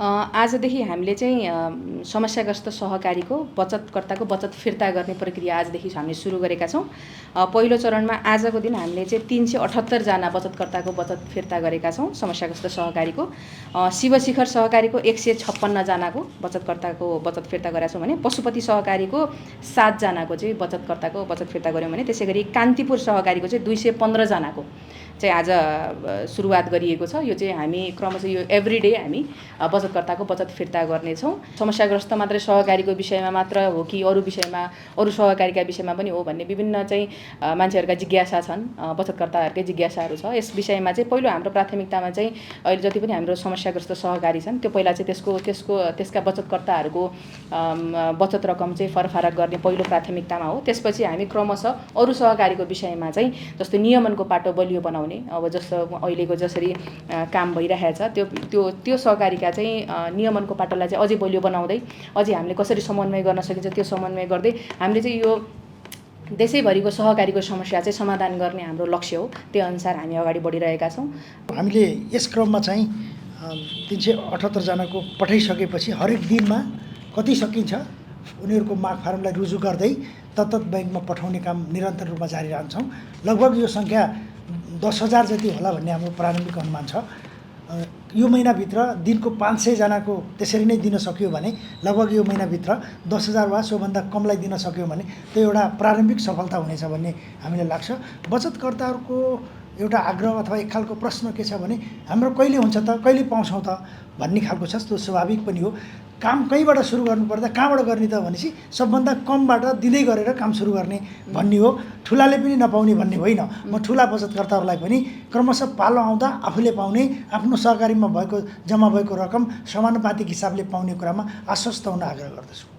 आजदेखि हामीले चाहिँ समस्याग्रस्त सहकारीको बचतकर्ताको बचत फिर्ता गर्ने प्रक्रिया आजदेखि हामीले सुरु गरेका छौँ। पहिलो चरणमा आजको दिन हामीले चाहिँ 378 जना बचतकर्ताको बचत फिर्ता गरेका छौँ समस्याग्रस्त सहकारीको। शिवशिखर सहकारीको 156 जनाको बचतकर्ताको बचत फिर्ता गरेका छौँ भने पशुपति सहकारीको 7 जनाको चाहिँ बचतकर्ताको बचत फिर्ता गऱ्यौँ भने त्यसैगरी कान्तिपुर सहकारीको चाहिँ 215 जनाको चाहिँ आज सुरुवात गरिएको छ। यो चाहिँ हामी क्रमशः यो एभ्रीडे हामी बचतकर्ताको बचत फिर्ता गर्नेछौँ। समस्याग्रस्त मात्रै सहकारीको विषयमा मात्र हो कि अरू विषयमा अरू सहकारीका विषयमा पनि हो भन्ने विभिन्न चाहिँ मान्छेहरूका जिज्ञासा छन्, बचतकर्ताहरूकै जिज्ञासाहरू छ। यस विषयमा चाहिँ पहिलो हाम्रो प्राथमिकतामा चाहिँ अहिले जति पनि हाम्रो समस्याग्रस्त सहकारी छन् त्यो पहिला चाहिँ त्यसका बचतकर्ताहरूको बचत रकम चाहिँ फरफारक गर्ने पहिलो प्राथमिकतामा हो। त्यसपछि हामी क्रमशः अरू सहकारीको विषयमा चाहिँ जस्तो नियमनको पाटो बलियो बनाउने, अब जस्तो अहिलेको जसरी काम भइरहेको छ त्यो सहकारीका चाहिँ नियमनको पाटोलाई चाहिँ अझै बलियो बनाउँदै अझै हामीले कसरी समन्वय गर्न सकिन्छ त्यो समन्वय गर्दै हामीले चाहिँ यो देशैभरिको सहकारीको समस्या चाहिँ समाधान गर्ने हाम्रो लक्ष्य हो। त्यो अनुसार हामी अगाडि बढिरहेका छौँ। हामीले यस क्रममा चाहिँ 378 जनाको पठाइसकेपछि हरेक दिनमा कति सकिन्छ उनीहरूको माग फारमलाई रुजु गर्दै तत्त ब्याङ्कमा पठाउने काम निरन्तर रूपमा जारी रहन्छौँ। लगभग यो सङ्ख्या 10,000 जति होला भन्ने हाम्रो प्रारम्भिक अनुमान छ। यो महिनाभित्र दिनको 500 जनाको त्यसरी नै दिन सक्यो भने लगभग यो महिनाभित्र 10,000 वा सोभन्दा कमलाई दिन सक्यो भने त्यो एउटा प्रारम्भिक सफलता हुनेछ भन्ने हामीलाई लाग्छ। बचतकर्ताहरूको एउटा आग्रह अथवा एक खालको प्रश्न के छ भने हाम्रो कहिले हुन्छ त, कहिले पाउँछौँ त भन्ने खालको छ। त्यो स्वाभाविक पनि हो। काम कहीँबाट सुरु गर्नुपर्दा कहाँबाट गर्ने त भनेपछि सबभन्दा कमबाट दिँदै गरेर काम सुरु गर्ने भन्ने हो। ठुलाले पनि नपाउने भन्ने होइन। म ठुला बचतकर्ताहरूलाई पनि क्रमशः पालो आउँदा आफूले पाउने आफ्नो सहकारीमा जम्मा भएको रकम समानुपातिक हिसाबले पाउने कुरामा आश्वस्त हुन आग्रह गर्दछु।